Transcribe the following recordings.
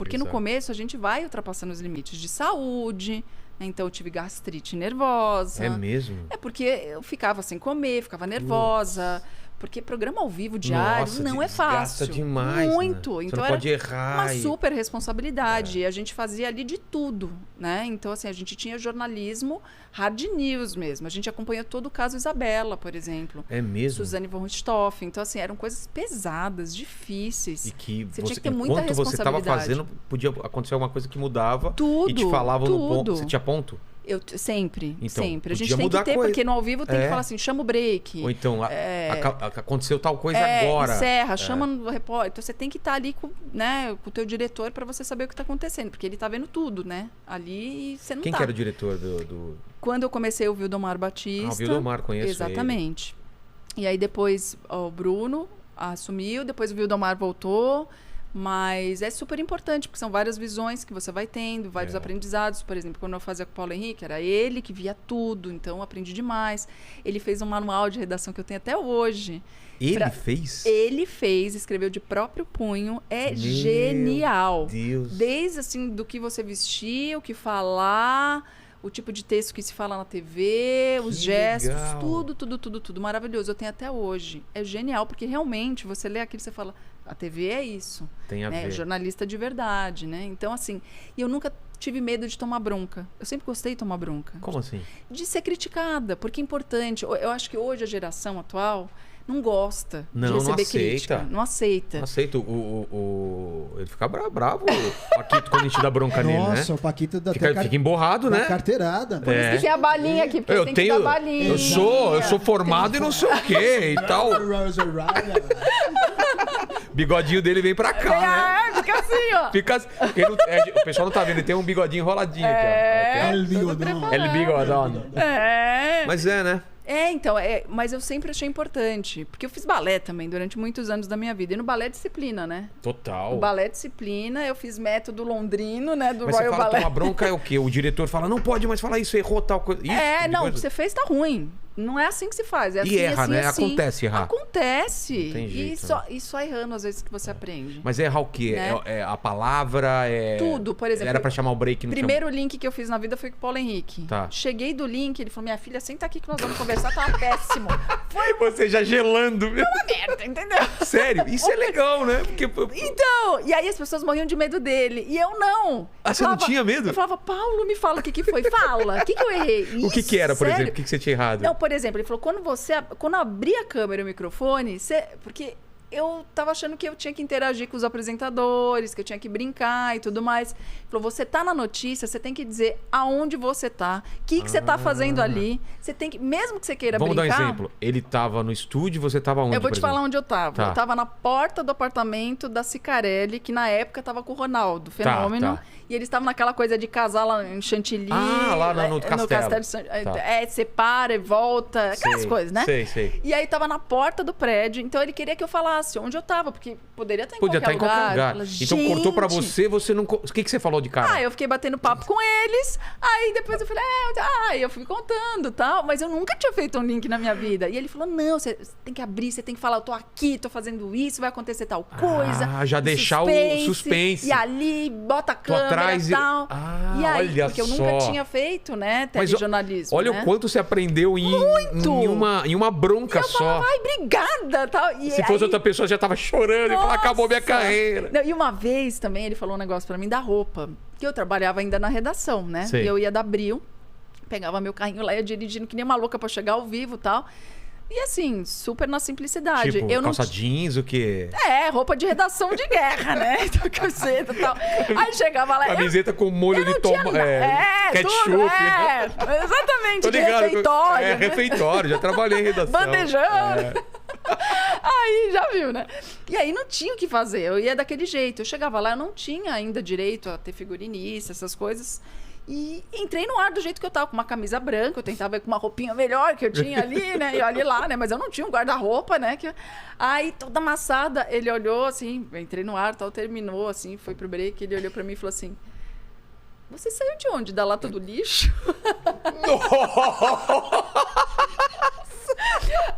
Porque no começo a gente vai ultrapassando os limites de saúde, né? Então eu tive gastrite nervosa. É mesmo? É porque eu ficava sem comer, ficava nervosa. Porque programa ao vivo diário não é fácil. Demais, muito. Né? Então Você não pode errar. Uma super responsabilidade. E a gente fazia ali de tudo, né? Então, assim, a gente tinha jornalismo hard news mesmo. A gente acompanhou todo o caso Isabela, por exemplo. É mesmo? Suzane von Richthofen. Então, assim, eram coisas pesadas, difíceis. E que você tinha que ter muita responsabilidade. Enquanto você estava fazendo, podia acontecer alguma coisa que mudava. Tudo. E te falavam tudo. no ponto. Você tinha ponto? Sempre, então, sempre. A gente tem que ter, porque no ao vivo tem que falar assim, chama o break. Ou então, aconteceu tal coisa agora. Encerra, chama no repórter. Então você tem que estar ali com o teu diretor para você saber o que está acontecendo, porque ele está vendo tudo, né? Ali você não Quem que era o diretor do... Quando eu comecei, o Vildomar Batista. O Vildomar, conheço exatamente. Ele. E aí depois o Bruno assumiu, depois o Vildomar voltou. Mas é super importante, porque são várias visões que você vai tendo, vários aprendizados. Por exemplo, quando eu fazia com o Paulo Henrique, era ele que via tudo, então eu aprendi demais. Ele fez um manual de redação que eu tenho até hoje. Ele fez? Ele fez, escreveu de próprio punho. É genial. Deus. Desde assim, do que você vestir, o que falar, o tipo de texto que se fala na TV, os gestos, tudo maravilhoso. Eu tenho até hoje. É genial, porque realmente você lê aquilo e você fala... A TV é isso. Tem a ver. Jornalista de verdade, né? Então, assim... E eu nunca tive medo de tomar bronca. Eu sempre gostei de tomar bronca. Como assim? De ser criticada, porque é importante. Eu acho que hoje a geração atual não gosta de receber crítica. Não aceita. Não aceita. Ele fica bravo, o Paquito, quando a gente dá bronca nele, né? Nossa, o Paquito fica emborrado, né? Carteirada. Por isso que tem a balinha aqui, porque tem que dar balinha. Eu sou formado e não sei o quê e tal. Bigodinho dele vem pra cá, né? Fica assim, ó. O pessoal não tá vendo, ele tem um bigodinho enroladinho aqui, ó. El bigodão. El bigodão. Mas né? Então, mas eu sempre achei importante, porque eu fiz balé também durante muitos anos da minha vida. E no balé é disciplina, né? Total. No balé é disciplina, eu fiz método londrino, né? Do mas Royal você fala, Ballet. Tomar bronca é o quê? O diretor fala, não pode mais falar isso, errou tal coisa. Não, o que você fez tá ruim. Não é assim que se faz. É assim, e erra, assim, né? assim. Acontece errar. Acontece. Não tem jeito, e só errando às vezes que você aprende. Mas errar o quê? Né? A palavra? Tudo, por exemplo. Era pra chamar o break no primeiro link que eu fiz na vida foi com o Paulo Henrique. Tá. Cheguei do link, ele falou, minha filha, senta aqui que nós vamos conversar, tava péssimo. Foi você já gelando. Foi uma merda, entendeu? Sério? Isso é legal, né? Porque... Então, e aí as pessoas morriam de medo dele. E eu não. Você não tinha medo? Eu falava, Paulo, me fala o que foi. Fala, o que eu errei? O que era, por exemplo? O que você tinha errado? Não, por exemplo, ele falou, quando abrir a câmera e o microfone, porque eu tava achando que eu tinha que interagir com os apresentadores, que eu tinha que brincar e tudo mais. Ele falou, você tá na notícia, você tem que dizer aonde você tá, o que você tá fazendo ali. Você tem que, mesmo que você queira brincar... Vamos dar um exemplo. Ele tava no estúdio, você tava onde, Eu vou te falar onde eu tava. Tá. Eu tava na porta do apartamento da Cicarelli, que na época tava com o Ronaldo, Fenômeno. Tá. E eles estavam naquela coisa de casar lá em Chantilly. Lá no Castelo. Separa e volta, aquelas coisas, né? Sei. E aí tava na porta do prédio, então ele queria que eu falasse onde eu tava, porque poderia estar em qualquer lugar. lugar. Fala, então cortou pra você não... O que você falou de cara? Eu fiquei batendo papo com eles, aí depois eu falei, eu fui contando e tal, mas eu nunca tinha feito um link na minha vida. E ele falou, não, você tem que abrir, você tem que falar, eu tô aqui, tô fazendo isso, vai acontecer tal coisa. Já deixar o suspense. E ali, bota a câmera e tal. E aí, olha porque eu só. nunca tinha feito, né, telejornalismo. Olha né? o quanto você aprendeu em uma bronca só. Falava, obrigada, tal. E se fosse outra pessoa, já tava chorando e falava, acabou minha carreira. Não, e uma vez também ele falou um negócio pra mim da roupa, que eu trabalhava ainda na redação, né? Sei. E eu ia da Abril, pegava meu carrinho lá, ia dirigindo que nem uma louca pra chegar ao vivo e tal. E assim, super na simplicidade. Tipo, eu calça jeans, o quê? Roupa de redação de guerra, né? Então, camiseta e tal. Aí chegava lá... Camiseta com molho de tomate, ketchup. Tudo, exatamente, Tô ligado, refeitório. Né? Refeitório, já trabalhei em redação. Bandejão. Aí, já viu, né? E aí não tinha o que fazer, eu ia daquele jeito. Eu chegava lá, eu não tinha ainda direito a ter figurinista, essas coisas... E entrei no ar do jeito que eu tava, com uma camisa branca, eu tentava ir com uma roupinha melhor que eu tinha ali, né? E olha lá, né? Mas eu não tinha um guarda-roupa, né? Aí, toda amassada, ele olhou assim, entrei no ar, tal, terminou, assim, foi pro break, ele olhou pra mim e falou assim, você saiu de onde? Da lata do lixo?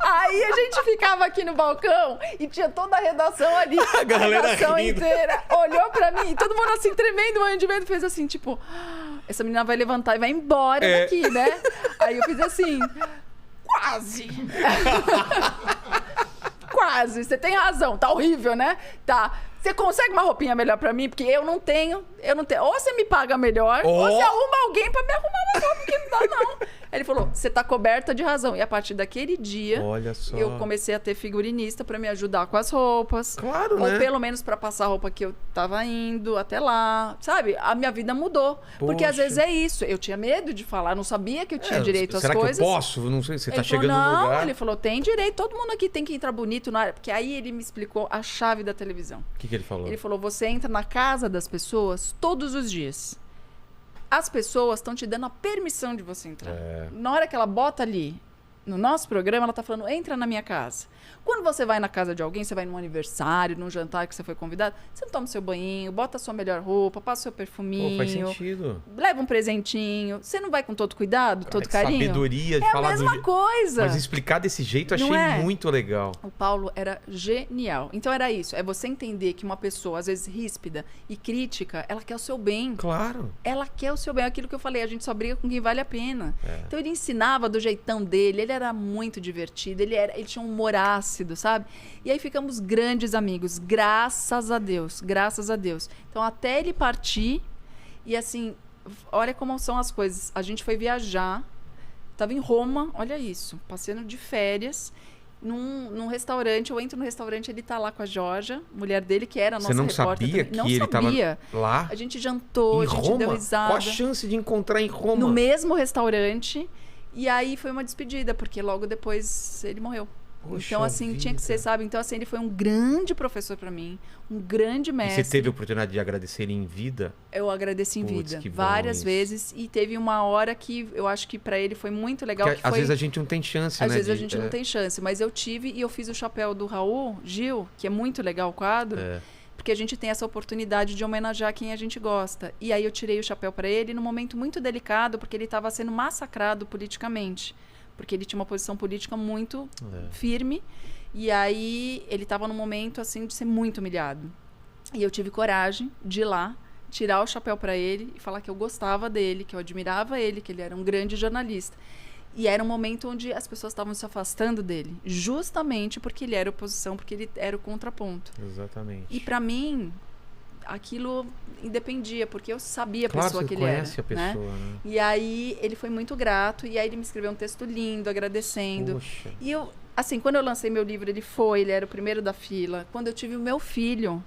Aí a gente ficava aqui no balcão e tinha toda a redação ali. A galera redação rindo. inteira olhou pra mim, todo mundo assim, tremendo, morrendo de medo, fez assim, tipo, essa menina vai levantar e vai embora daqui, né? Aí eu fiz assim, quase. Quase, você tem razão, tá horrível, né? Tá. Você consegue uma roupinha melhor pra mim? Porque eu não tenho. Ou você me paga melhor, ou você arruma alguém pra me arrumar uma roupa, porque não dá, não. Aí ele falou, você tá coberta de razão. E a partir daquele dia, Olha só. eu comecei a ter figurinista pra me ajudar com as roupas. Claro, ou né? pelo menos pra passar a roupa que eu tava indo até lá. Sabe? A minha vida mudou. Porque às Poxa. vezes é isso. Eu tinha medo de falar, não sabia que eu tinha direito às será coisas. que eu posso? Não sei, você tá Ele falou, chegando no não, lugar. ele falou, tem direito, todo mundo aqui tem que entrar bonito na área. Porque aí ele me explicou a chave da televisão. O que ele falou? Ele falou, você entra na casa das pessoas todos os dias. As pessoas estão te dando a permissão de você entrar. Na hora que ela bota ali, no nosso programa, ela tá falando, entra na minha casa. Quando você vai na casa de alguém, você vai num aniversário, num jantar que você foi convidado, você toma o seu banhinho, bota a sua melhor roupa, passa o seu perfuminho. Pô, faz sentido. Leva um presentinho. Você não vai com todo cuidado, todo carinho? Sabedoria de É a falar mesma coisa. Mas explicar desse jeito eu Não achei é? muito legal. O Paulo era genial. Então era isso. É você entender que uma pessoa, às vezes ríspida e crítica, ela quer o seu bem. Claro. Ela quer o seu bem. Aquilo que eu falei, a gente só briga com quem vale a pena. Então ele ensinava do jeitão dele, ele era muito divertido, ele tinha um humor ácido, sabe? E aí ficamos grandes amigos, graças a Deus, graças a Deus. Então até ele partir, e assim, olha como são as coisas. A gente foi viajar, tava em Roma, olha isso, passeando de férias, num restaurante, eu entro no restaurante, ele tá lá com a Georgia, mulher dele, que era a nossa Você não repórter sabia também. que ele tava lá? A gente jantou, Em a gente Roma? deu risada. Qual a chance de encontrar em Roma? No mesmo restaurante. E aí foi uma despedida, porque logo depois ele morreu. Poxa então, assim, tinha que ser, vida. sabe? Então, assim, ele foi um grande professor pra mim, um grande E mestre. você teve a oportunidade de agradecer ele em vida? Eu agradeci em Putz, vida, que bom várias isso. vezes. E teve uma hora que eu acho que pra ele foi muito legal. Porque Que às foi... vezes a gente não tem chance, Às né? vezes a gente não tem chance, mas eu tive e eu fiz o chapéu do Raul Gil, que é muito legal o quadro, porque a gente tem essa oportunidade de homenagear quem a gente gosta. E aí eu tirei o chapéu para ele num momento muito delicado, porque ele estava sendo massacrado politicamente, porque ele tinha uma posição política muito firme, e aí ele estava num momento assim de ser muito humilhado. E eu tive coragem de ir lá, tirar o chapéu para ele e falar que eu gostava dele, que eu admirava ele, que ele era um grande jornalista. E era um momento onde as pessoas estavam se afastando dele, justamente porque ele era oposição, porque ele era o contraponto. Exatamente. E para mim, aquilo independia, porque eu sabia a Claro, pessoa você que ele era. conhece a pessoa, né? E aí ele foi muito grato, e aí ele me escreveu um texto lindo, agradecendo. Poxa. E eu, assim, quando eu lancei meu livro, ele era o primeiro da fila. Quando eu tive o meu filho,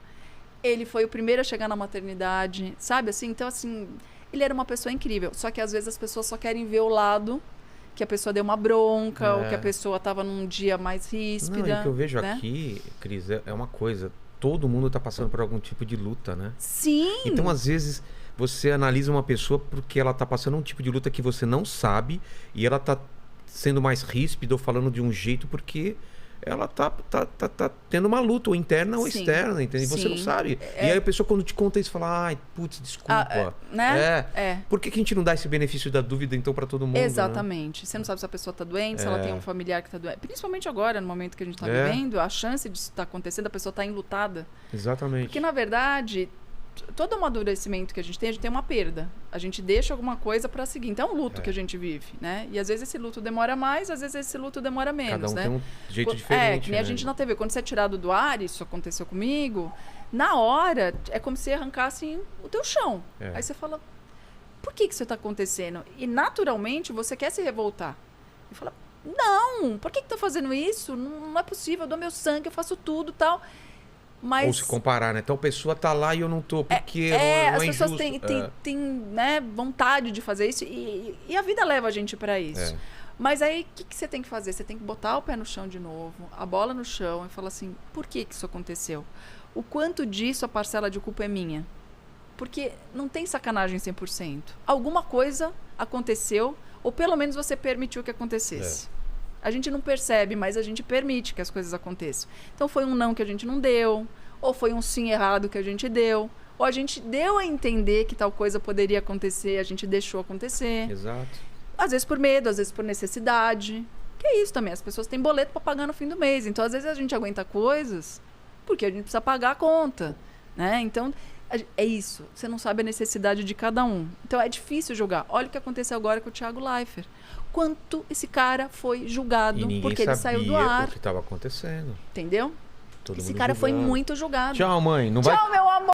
ele foi o primeiro a chegar na maternidade, sabe? Assim, então, assim, ele era uma pessoa incrível. Só que às vezes as pessoas só querem ver o lado que a pessoa deu uma bronca, ou que a pessoa estava num dia mais ríspida. Não, e o que eu vejo né? aqui, Cris, é uma coisa. Todo mundo tá passando por algum tipo de luta, né? Sim! Então, às vezes, você analisa uma pessoa porque ela tá passando um tipo de luta que você não sabe e ela tá sendo mais ríspida ou falando de um jeito porque ela tá tendo uma luta, ou interna ou Sim. externa, entendeu? E você não Sim. sabe. E aí a pessoa, quando te conta isso, fala, ai, putz, desculpa. né? Por que a gente não dá esse benefício da dúvida, então, pra todo mundo? Exatamente. Você não sabe se a pessoa está doente, se ela tem um familiar que está doente. Principalmente agora, no momento que a gente está vivendo, a chance disso estar acontecendo, a pessoa está enlutada. Né? Exatamente. Porque, na verdade, todo amadurecimento que a gente tem uma perda. A gente deixa alguma coisa para seguir. Então, é um luto que a gente vive, né? E às vezes esse luto demora mais, às vezes esse luto demora menos, Cada um né? tem um jeito diferente, que nem né? a gente na TV. Quando você é tirado do ar, isso aconteceu comigo, na hora, é como se arrancassem o teu chão. Aí você fala, por que isso está acontecendo? E, naturalmente, você quer se revoltar. E fala, não, por que tá fazendo isso? Não é possível, eu dou meu sangue, eu faço tudo e tal. Mas... Ou se comparar, né? Tal pessoa tá lá e eu não tô, porque não as é pessoas injusto. têm né, vontade de fazer isso e a vida leva a gente para isso. Mas aí, o que você tem que fazer? Você tem que botar o pé no chão de novo, a bola no chão e falar assim, por que isso aconteceu? O quanto disso a parcela de culpa é minha? Porque não tem sacanagem 100%. Alguma coisa aconteceu, ou pelo menos você permitiu que acontecesse. A gente não percebe, mas a gente permite que as coisas aconteçam. Então foi um não que a gente não deu, ou foi um sim errado que a gente deu, ou a gente deu a entender que tal coisa poderia acontecer, a gente deixou acontecer. Exato. Às vezes por medo, às vezes por necessidade, Que é isso também, as pessoas têm boleto para pagar no fim do mês. Então, às vezes, a gente aguenta coisas porque a gente precisa pagar a conta, né? Então, é isso. Você não sabe a necessidade de cada um. Então, é difícil julgar. Olha o que aconteceu agora com o Thiago Leifert. Quanto esse cara foi julgado porque ele saiu do ar. O que estava acontecendo. Entendeu? Todo Esse mundo cara foi julgando. muito julgado. Tchau, mãe. Não Tchau, vai... meu amor.